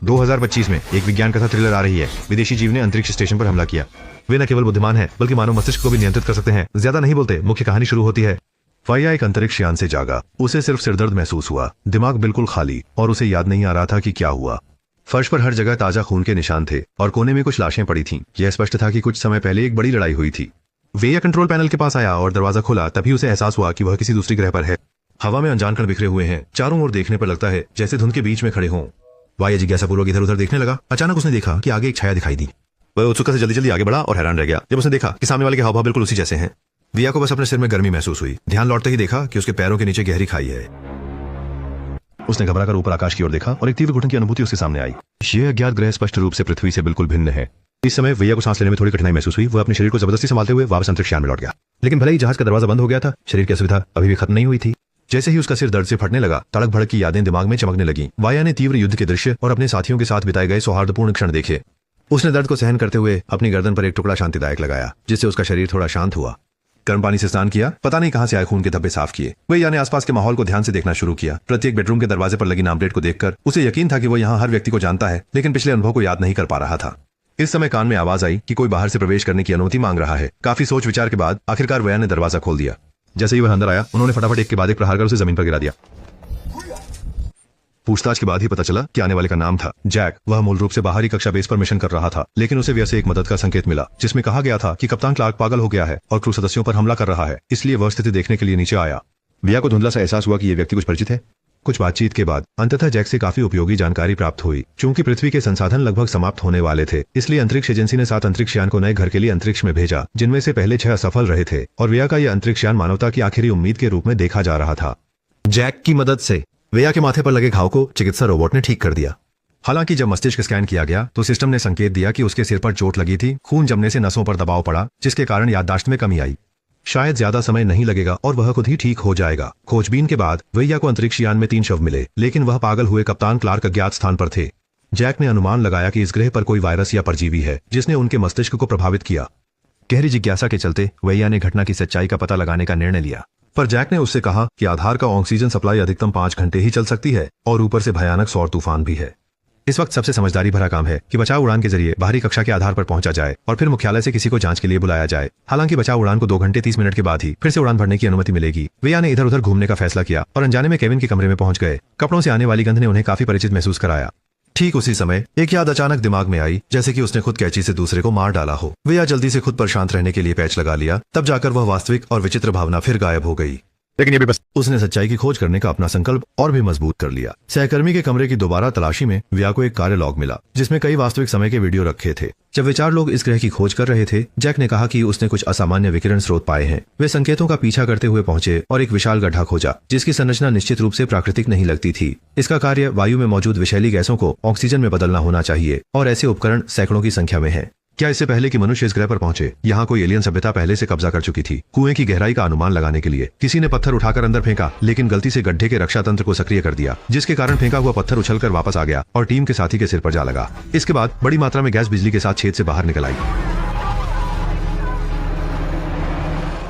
2025 में एक विज्ञान कथा थ्रिलर आ रही है। विदेशी जीव ने अंतरिक्ष स्टेशन पर हमला किया। वे न केवल बुद्धिमान हैं, बल्कि मानव मस्तिष्क को भी नियंत्रित कर सकते हैं। ज्यादा नहीं बोलते, मुख्य कहानी शुरू होती है। वाया एक अंतरिक्ष यान से जागा। उसे सिर्फ सिरदर्द महसूस हुआ, दिमाग बिल्कुल खाली, और उसे याद नहीं आ रहा था कि क्या हुआ। फर्श पर हर जगह ताजा खून के निशान थे और कोने में कुछ लाशें पड़ी थीं। यह स्पष्ट था कि कुछ समय पहले एक बड़ी लड़ाई हुई थी। वेया कंट्रोल पैनल के पास आया और दरवाजा खोला। तभी उसे एहसास हुआ कि वह किसी दूसरी ग्रह पर है। हवा में अनजान कण बिखरे हुए हैं। चारों ओर देखने पर लगता है जैसे धुंध के बीच में खड़े हों। वाया जिज्ञासापूर्वक इधर उधर देखने लगा। अचानक उसने देखा कि आगे एक छाया दिखाई दी। वह उत्सुकता से जल्दी जल्दी आगे बढ़ा और हैरान रह गया जब उसने देखा कि सामने वाले के हावभाव बिल्कुल उसी जैसे हैं। विया को बस अपने सिर में गर्मी महसूस हुई। ध्यान लौटते ही देखा कि उसके पैरों के नीचे गहरी खाई है। उसने घबराकर ऊपर आकाश की ओर देखा और एक तीव्र घुटन की अनुभूति उसके सामने आई। यह अज्ञात ग्रह स्पष्ट रूप से पृथ्वी से बिल्कुल भिन्न है। इस समय विया को सांस लेने में थोड़ी कठिनाई महसूस हुई। वह अपने शरीर को जबरदस्ती संभालते हुए वापस अंतरिक्ष यान में लौट गया। लेकिन भले ही जहाज का दरवाजा बंद हो गया था, शरीर की असुविधा अभी भी खत्म नहीं हुई थी। जैसे ही उसका सिर दर्द से फटने लगा, तड़क भड़क की यादें दिमाग में चमकने लगी। वाया ने तीव्र युद्ध के दृश्य और अपने साथियों के साथ बिताए गए सौहार्दपूर्ण क्षण देखे। उसने दर्द को सहन करते हुए अपनी गर्दन पर एक टुकड़ा शांतिदायक लगाया, जिससे उसका शरीर थोड़ा शांत हुआ। गर्म पानी से स्नान किया। पता नहीं कहां से आए खून के धब्बे साफ किए। वैया ने आसपास के माहौल को ध्यान से देखना शुरू किया। प्रत्येक बेडरूम के दरवाजे पर लगी नाम प्लेट को देखकर उसे यकीन था कि वो यहाँ हर व्यक्ति को जानता है, लेकिन पिछले अनुभव को याद नहीं कर पा रहा था। इस समय कान में आवाज आई कि कोई बाहर से प्रवेश करने की अनुमति मांग रहा है। काफी सोच विचार के बाद आखिरकार वैया ने दरवाजा खोल दिया। जैसे ही वह अंदर आया, उन्होंने फटाफट एक के बाद एक प्रहार कर उसे जमीन पर गिरा दिया। पूछताछ के बाद ही पता चला कि आने वाले का नाम था जैक। वह मूल रूप से बाहरी कक्षा बेस पर मिशन कर रहा था, लेकिन उसे वैसे एक मदद का संकेत मिला जिसमें कहा गया था कि कप्तान क्लार्क पागल हो गया है और क्रू सदस्यों पर हमला कर रहा है। इसलिए वह स्थिति देखने के लिए नीचे आया। विया को धुंधला सा एहसास हुआ कि यह व्यक्ति कुछ परिचित है। कुछ बातचीत के बाद अंततः जैक से काफी उपयोगी जानकारी प्राप्त हुई। चूंकि पृथ्वी के संसाधन लगभग समाप्त होने वाले थे, इसलिए अंतरिक्ष एजेंसी ने 7 अंतरिक्ष यान को नए घर के लिए अंतरिक्ष में भेजा, जिनमें से पहले 6 असफल रहे थे। और विया का यह अंतरिक्ष यान मानवता की आखिरी उम्मीद के रूप में देखा जा रहा था। जैक की मदद से विया के माथे पर लगे घाव को चिकित्सा रोबोट ने ठीक कर दिया। हालांकि जब मस्तिष्क स्कैन किया गया तो सिस्टम ने संकेत दिया कि उसके सिर पर चोट लगी थी। खून जमने से नसों पर दबाव पड़ा, जिसके कारण याददाश्त में कमी आई। शायद ज्यादा समय नहीं लगेगा और वह खुद ही ठीक हो जाएगा। खोजबीन के बाद वैया को अंतरिक्ष यान में 3 शव मिले, लेकिन वह पागल हुए कप्तान क्लार्क अज्ञात स्थान पर थे। जैक ने अनुमान लगाया कि इस ग्रह पर कोई वायरस या परजीवी है जिसने उनके मस्तिष्क को प्रभावित किया। गहरी जिज्ञासा के चलते वैया ने घटना की सच्चाई का पता लगाने का निर्णय लिया। पर जैक ने उससे कहा कि आधार का ऑक्सीजन सप्लाई अधिकतम 5 घंटे ही चल सकती है और ऊपर से भयानक सौर तूफान भी है। इस वक्त सबसे समझदारी भरा काम है कि बचाव उड़ान के जरिए बाहरी कक्षा के आधार पर पहुंचा जाए और फिर मुख्यालय से किसी को जांच के लिए बुलाया जाए। हालांकि बचाव उड़ान को 2 घंटे 30 मिनट के बाद ही फिर से उड़ान भरने की अनुमति मिलेगी। वेया ने इधर उधर घूमने का फैसला किया और अनजाने में केविन के कमरे में पहुंच गए। कपड़ों से आने वाली गंध ने उन्हें काफी परिचित महसूस कराया। ठीक उसी समय एक याद अचानक दिमाग में आई, जैसे कि उसने खुद कैंची से दूसरे को मार डाला हो। वेया जल्दी से खुद पर शांत रहने के लिए पैच लगा लिया। तब जाकर वह वास्तविक और विचित्र भावना फिर गायब हो गई। लेकिन ये भी बस उसने सच्चाई की खोज करने का अपना संकल्प और भी मजबूत कर लिया। सहकर्मी के कमरे की दोबारा तलाशी में विया को एक कार्य लॉग मिला, जिसमें कई वास्तविक समय के वीडियो रखे थे। जब वे 4 लोग इस ग्रह की खोज कर रहे थे, जैक ने कहा कि उसने कुछ असामान्य विकिरण स्रोत पाए हैं। वे संकेतों का पीछा करते हुए पहुंचे और एक विशाल गड्ढा खोजा, जिसकी संरचना निश्चित रूप से प्राकृतिक नहीं लगती थी। इसका कार्य वायु में मौजूद विषैली गैसों को ऑक्सीजन में बदलना होना चाहिए और ऐसे उपकरण सैकड़ों की संख्या में है। क्या इससे पहले कि मनुष्य इस ग्रह पर पहुंचे, यहाँ कोई एलियन सभ्यता पहले से कब्जा कर चुकी थी। कुएं की गहराई का अनुमान लगाने के लिए किसी ने पत्थर उठाकर अंदर फेंका, लेकिन गलती से गड्ढे के रक्षा तंत्र को सक्रिय कर दिया, जिसके कारण फेंका हुआ पत्थर उछलकर वापस आ गया और टीम के साथी के सिर पर जा लगा। इसके बाद बड़ी मात्रा में गैस बिजली के साथ छेद से बाहर निकल आई।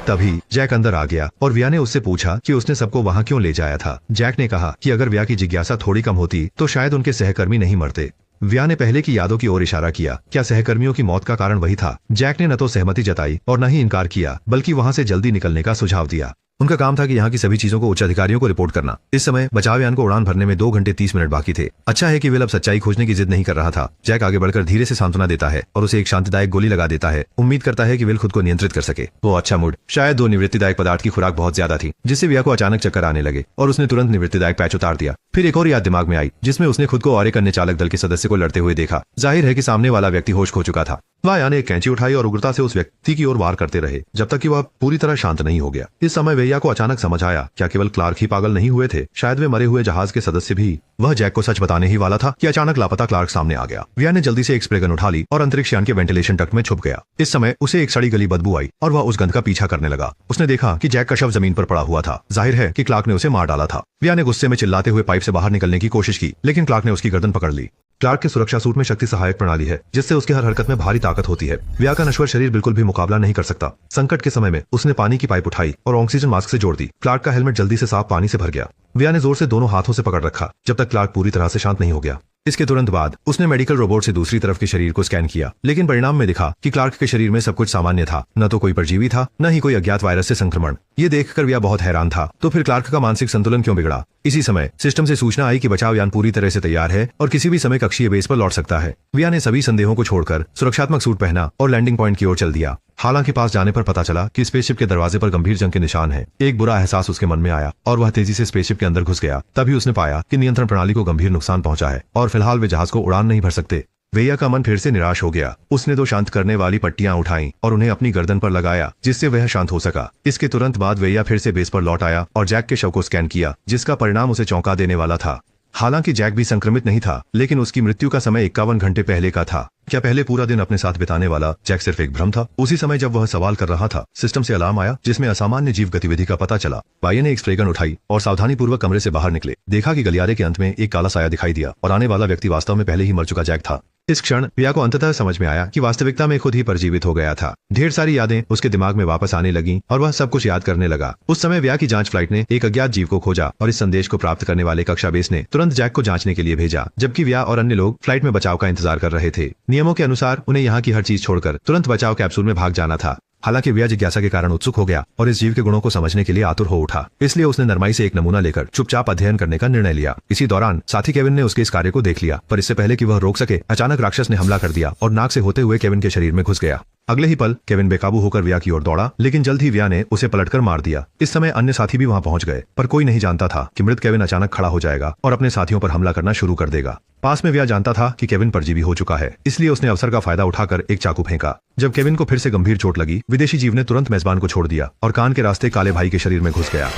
तभी जैक अंदर आ गया और विया ने उससे पूछा कि उसने सबको वहां क्यों ले जाया था। जैक ने कहा कि अगर विया की जिज्ञासा थोड़ी कम होती तो शायद उनके सहकर्मी नहीं मरते। विया ने पहले की यादों की ओर इशारा किया। क्या सहकर्मियों की मौत का कारण वही था? जैक ने न तो सहमति जताई और न ही इनकार किया, बल्कि वहां से जल्दी निकलने का सुझाव दिया। उनका काम था कि यहाँ की सभी चीजों को उच्च अधिकारियों को रिपोर्ट करना। इस समय बचाव यान को उड़ान भरने में 2 घंटे 30 मिनट बाकी थे। अच्छा है कि विल अब सच्चाई खोजने की जिद नहीं कर रहा था। जैक आगे बढ़कर धीरे से सांत्वना देता है और उसे एक शांतिदायक गोली लगा देता है। उम्मीद करता है कि विल खुद को नियंत्रित कर सके। वो अच्छा मूड, शायद 2 निवृत्तिदायक पदार्थ की खुराक बहुत ज्यादा थी, जिससे विया को अचानक चक्कर आने लगे और उसने तुरंत निवृत्तिदायक पैच उतार दिया। फिर एक और याद दिमाग में आई, जिसमें उसने खुद को और एक अन्य चालक दल के सदस्य को लड़ते हुए देखा। जाहिर है कि सामने वाला व्यक्ति होश खो चुका था। वाया ने एक कैंची उठाई और उग्रता से उस व्यक्ति की ओर वार करते रहे जब तक कि वह पूरी तरह शांत नहीं हो गया। इस समय वैया को अचानक समझ आया, क्या केवल क्लार्क ही पागल नहीं हुए थे? शायद वे मरे हुए जहाज के सदस्य भी। वह जैक को सच बताने ही वाला था कि अचानक लापता क्लार्क सामने आ गया। विया ने जल्दी से एक स्प्रे गन उठा ली और अंतरिक्ष यान के वेंटिलेशन डक्ट में छुप गया। इस समय उसे एक सड़ी गली बदबू आई और वह उस गंध का पीछा करने लगा। उसने देखा कि जैक का शव जमीन पर पड़ा हुआ था। जाहिर है कि क्लार्क ने उसे मार डाला था। विया ने गुस्से में चिल्लाते हुए पाइप से बाहर निकलने की कोशिश की, लेकिन क्लार्क ने उसकी गर्दन पकड़ ली। क्लार्क के सुरक्षा सूट में शक्ति सहायक प्रणाली है, जिससे उसके हर हरकत में भारी ताकत होती है। विया का नश्वर शरीर बिल्कुल भी मुकाबला नहीं कर सकता। संकट के समय में उसने पानी की पाइप उठाई और ऑक्सीजन मास्क से जोड़ दी। क्लार्क का हेलमेट जल्दी से साफ पानी से भर गया। विया ने जोर से दोनों हाथों से पकड़ रखा जब तक क्लार्क पूरी तरह से शांत नहीं हो गया। इसके तुरंत बाद उसने मेडिकल रोबोट से दूसरी तरफ के शरीर को स्कैन किया, लेकिन परिणाम में दिखा कि क्लार्क के शरीर में सब कुछ सामान्य था। न तो कोई परजीवी था, न ही कोई अज्ञात वायरस से संक्रमण। ये देखकर विया बहुत हैरान था। तो फिर क्लार्क का मानसिक संतुलन क्यों बिगड़ा? इसी समय सिस्टम से सूचना आई कि बचाव यान पूरी तरह से तैयार है और किसी भी समय कक्षीय बेस पर लौट सकता है। विया ने सभी संदेहों को छोड़कर सुरक्षात्मक सूट पहना और लैंडिंग पॉइंट की ओर चल दिया। हालांकि पास जाने पर पता चला कि स्पेसशिप के दरवाजे पर गंभीर जंग के निशान हैं। एक बुरा एहसास उसके मन में आया और वह तेजी से स्पेसशिप के अंदर घुस गया। तभी उसने पाया कि नियंत्रण प्रणाली को गंभीर नुकसान पहुंचा है और फिलहाल वे जहाज को उड़ान नहीं भर सकते। वेया का मन फिर से निराश हो गया। उसने 2 शांत करने वाली पट्टियां उठाईं और उन्हें अपनी गर्दन पर लगाया, जिससे वह शांत हो सका। इसके तुरंत बाद वेया फिर से बेस पर लौट आया और जैक के शव को स्कैन किया, जिसका परिणाम उसे चौंका देने वाला था। हालांकि जैक भी संक्रमित नहीं था, लेकिन उसकी मृत्यु का समय 51 घंटे पहले का था। क्या पहले पूरा दिन अपने साथ बिताने वाला जैक सिर्फ एक भ्रम था? उसी समय जब वह सवाल कर रहा था, सिस्टम से अलार्म आया जिसमें असामान्य जीव गतिविधि का पता चला। वाया ने एक स्प्रे गन उठाई और सावधानी पूर्वक कमरे से बाहर निकले। देखा कि गलियारे के अंत में एक काला साया दिखाई दिया और आने वाला व्यक्ति वास्तव में पहले ही मर चुका जैक था। इस क्षण विया को अंततः समझ में आया कि वास्तविकता में खुद ही परजीवित हो गया था। ढेर सारी यादें उसके दिमाग में वापस आने लगी और वह सब कुछ याद करने लगा। उस समय विया की जांच फ्लाइट ने एक अज्ञात जीव को खोजा और इस संदेश को प्राप्त करने वाले कक्षा बेस ने तुरंत जैक को जांचने के लिए भेजा, जबकि विया और अन्य लोग फ्लाइट में बचाव का इंतजार कर रहे थे। नियमों के अनुसार उन्हें यहाँ की हर चीज छोड़कर तुरंत बचाव कैप्सूल में भाग जाना था। हालांकि विया जिज्ञासा के कारण उत्सुक हो गया और इस जीव के गुणों को समझने के लिए आतुर हो उठा। इसलिए उसने नरमाई से एक नमूना लेकर चुपचाप अध्ययन करने का निर्णय लिया। इसी दौरान साथी केविन ने उसके इस कार्य को देख लिया, पर इससे पहले कि वह रोक सके, अचानक राक्षस ने हमला कर दिया और नाक से होते हुए केविन के शरीर में घुस गया। अगले ही पल केविन बेकाबू होकर विया की ओर दौड़ा, लेकिन जल्द ही विया ने उसे पलटकर मार दिया। इस समय अन्य साथी भी वहां पहुंच गए, पर कोई नहीं जानता था कि मृत केविन अचानक खड़ा हो जाएगा और अपने साथियों पर हमला करना शुरू कर देगा। पास में विया जानता था कि केविन परजीवी हो चुका है, इसलिए उसने अवसर का फायदा उठाकर एक चाकू फेंका। जब केविन को फिर से गंभीर चोट लगी, विदेशी जीव ने तुरंत मेजबान को छोड़ दिया और कान के रास्ते काले भाई के शरीर में घुस गया।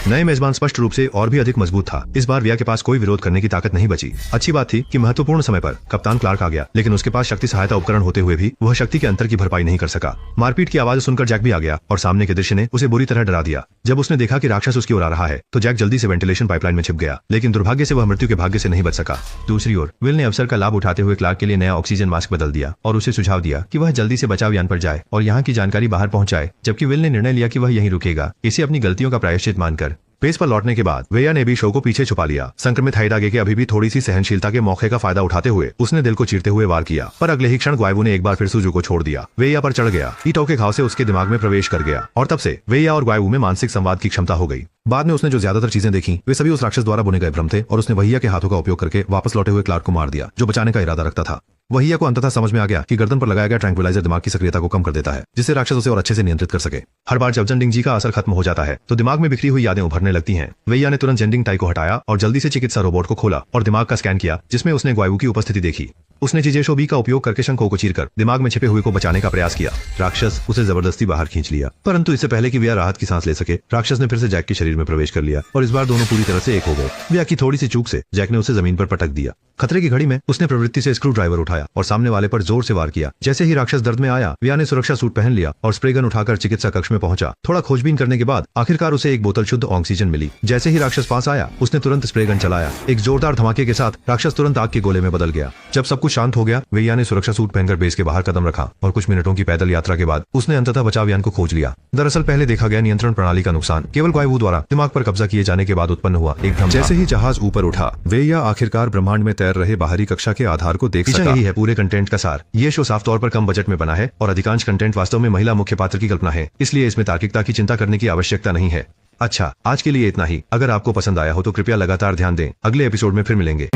नए मेजबान स्पष्ट रूप से और भी अधिक मजबूत था। इस बार विया के पास कोई विरोध करने की ताकत नहीं बची। अच्छी बात थी कि महत्वपूर्ण समय पर कप्तान क्लार्क आ गया, लेकिन उसके पास शक्ति सहायता उपकरण होते हुए भी वह शक्ति के अंतर की भरपाई नहीं कर सका। मारपीट की आवाज सुनकर जैक भी आ गया और सामने के दृश्य ने उसे बुरी तरह डरा दिया। जब उसने देखा कि राक्षस उसकी ओर आ रहा है, तो जैक जल्दी से वेंटिलेशन पाइपलाइन में छिप गया, लेकिन दुर्भाग्य से वह मृत्यु के भाग्य से नहीं बच सका। दूसरी ओर विल ने अवसर का लाभ उठाते हुए क्लार्क के लिए नया ऑक्सीजन मास्क बदल दिया और उसे सुझाव दिया कि वह जल्दी से बचाव यान पर जाए और यहाँ की जानकारी बाहर पहुंचाए, जबकि विल ने निर्णय लिया कि वह यहीं रुकेगा, इसे अपनी गलतियों का प्रायश्चित मानकर। बेस पर लौटने के बाद वेया ने भी शो को पीछे छुपा लिया। संक्रमित हाइडागे के अभी भी थोड़ी सी सहनशीलता के मौके का फायदा उठाते हुए उसने दिल को चीरते हुए वार किया, पर अगले ही क्षण ग्वाइवू ने एक बार फिर सुजू को छोड़ दिया। वेया पर चढ़ गया, ईटों के घाव से उसके दिमाग में प्रवेश कर गया और तब से वेया और ग्वाइवू में मानसिक संवाद की क्षमता हो गई। बाद में उसने जो ज्यादातर चीजें देखी वे सभी उस राक्षस द्वारा बुने गए भ्रम थे और उसने वहिया के हाथों का उपयोग करके वापस लौटे हुए क्लार्क को मार दिया, जो बचाने का इरादा रखता था। वहिया को अंततः समझ में आ गया कि गर्दन पर लगाया गया ट्रैंक्विलाइजर दिमाग की सक्रियता को कम कर देता है, जिससे राक्षस उसे और अच्छे से नियंत्रित कर सके। हर बार जब जेंडिंग जी का असर खत्म हो जाता है तो दिमाग में बिखरी हुई यादें उभरने लगती हैं। वहिया ने तुरंत जेंडिंग टाई को हटाया और जल्दी से चिकित्सा रोबोट को खोला और दिमाग का स्कैन किया, जिसमें उसने ग्वाइवू की उपस्थिति देखी। उसने चिजेशोबी का उपयोग करके शंखों को चीरकर दिमाग में छिपे हुए को बचाने का प्रयास किया। राक्षस उसे जबरदस्ती बाहर खींच लिया, परंतु इससे पहले कि विया राहत की सांस ले सके, राक्षस ने फिर से जैक के शरीर में प्रवेश कर लिया और इस बार दोनों पूरी तरह से एक हो गए। विया की थोड़ी सी चूक से जैक ने उसे जमीन पर पटक दिया। खतरे की घड़ी में उसने प्रवृत्ति से स्क्रू ड्राइवर उठाया और सामने वाले पर जोर से वार किया। जैसे ही राक्षस दर्द में आया, विया ने सुरक्षा सूट पहन लिया और स्प्रे गन उठाकर चिकित्सा कक्ष में पहुंचा। थोड़ा खोजबीन करने के बाद आखिरकार उसे एक बोतल शुद्ध ऑक्सीजन मिली। जैसे ही राक्षस पास आया, उसने तुरंत स्प्रे गन चलाया। एक जोरदार धमाके के साथ राक्षस तुरंत आग के गोले में बदल गया। जब सब कुछ शांत हो गया, विया ने सुरक्षा सूट पहनकर बेस के बाहर कदम रखा और कुछ मिनटों की पैदल यात्रा के बाद उसने अंततः बचाव यान को खोज लिया। दरअसल पहले देखा गया नियंत्रण प्रणाली का नुकसान केवल ग्वाइवू द्वारा दिमाग पर कब्जा किए जाने के बाद उत्पन्न हुआ एक भ्रम। जैसे ही जहाज ऊपर उठा, वेया आखिरकार ब्रह्मांड में तैर रहे बाहरी कक्षा के आधार को देख सका। यही है पूरे कंटेंट का सार। ये शो साफ तौर पर कम बजट में बना है और अधिकांश कंटेंट वास्तव में महिला मुख्य पात्र की कल्पना है, इसलिए इसमें तार्किकता की चिंता करने की आवश्यकता नहीं है। अच्छा, आज के लिए इतना ही। अगर आपको पसंद आया हो तो कृपया लगातार ध्यान दें। अगले एपिसोड में फिर मिलेंगे।